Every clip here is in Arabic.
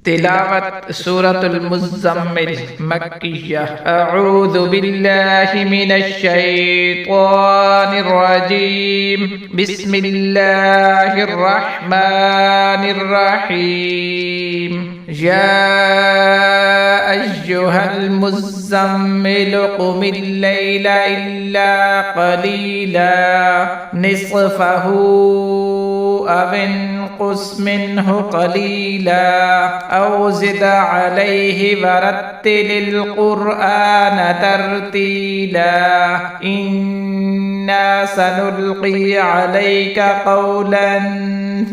تلاوة سورة المزمل مكية. أعوذ بالله من الشيطان الرجيم. بسم الله الرحمن الرحيم. يا أيها المزمل قم الليل إلا قليلا نصفه أو انقص منه قليلا أو زد عليه ورتل القرآن ترتيلا إنا سنلقي عليك قولا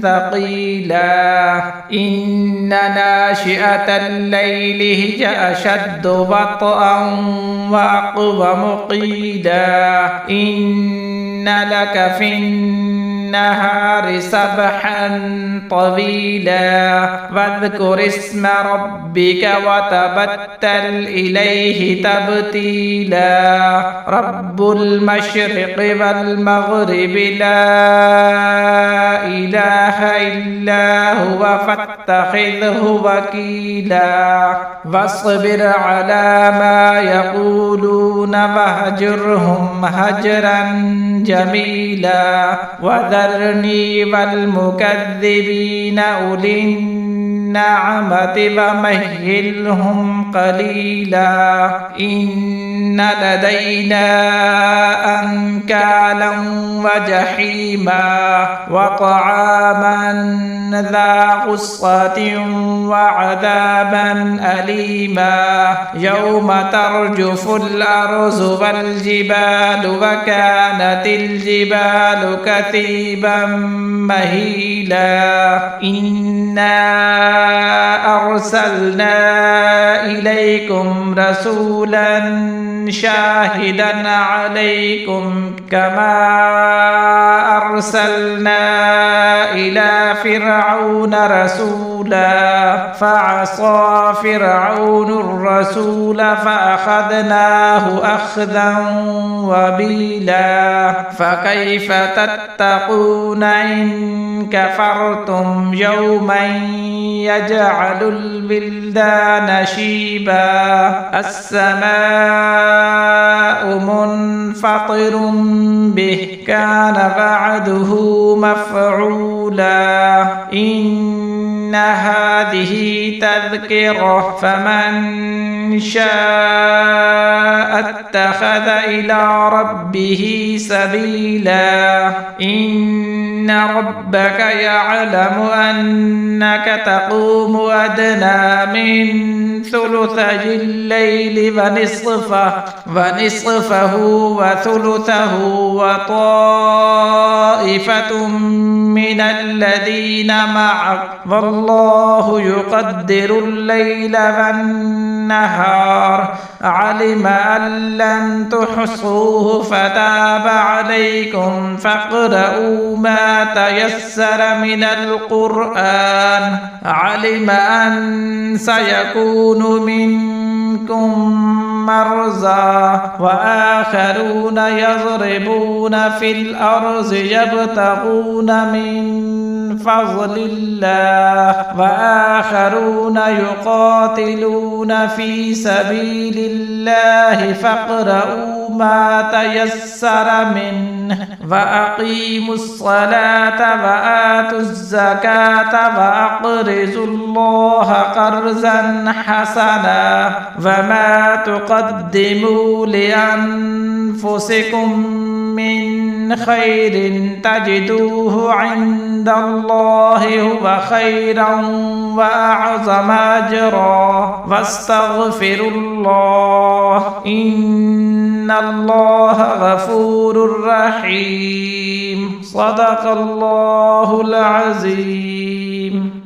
ثقيلا إن ناشئة الليل هي أشد وطئا وأقوم قيلا إن لك في النهار سبحا طويلا واذكر اسم ربك وتبتل إليه تبتيلا رب المشرق والمغرب لا إله إلا هو فاتخذه وكيلا واصبر على ما يقولون واهجرهم هجرا جميلا وذرني والمكذبين أولي النعمة ومهلهم قليلا إن لدينا أنكالا وجحيما وطعاما ذا غصة وعذابا أليما يوم ترجف الأرض والجبال وكانت الجبال كثيبا مهيلا إنا أرسلنا إليكم رسولا شاهدا عليكم كما أرسلنا إلى فرعون رسولا فعصى فرعون الرسول فأخذناه أخذا وبيلا فكيف تتقون إن كفرتم يوما يجعل البلدان شيبا السماء منفطر به كان بعده مفعولا إن هذه تذكرة فمن شاء اتخذ إلى ربه سبيلا إن ربك يعلم أنك تقوم أدنى من ثلثي الليل ونصفه وثلثه وطائفة من الذين معك والله يقدر الليل والنهار علم أن لن تحصوه فتاب عليكم فاقرؤوا ما تيسر من القرآن علم أن سيكون منكم مرضى وآخرون يضربون في الأرض يبتغون من فضل الله وآخرون يقاتلون في سبيل الله فاقرؤوا ما تيسر منه وأقيموا الصلاة وآتوا الزكاة وأقرضوا الله قرضا حسنا وما تقدموا لأنفسكم من خير تجدوه عند الله هو خيرا وأعظم أجرا واستغفروا الله إن الله غفور رحيم صدق الله العظيم.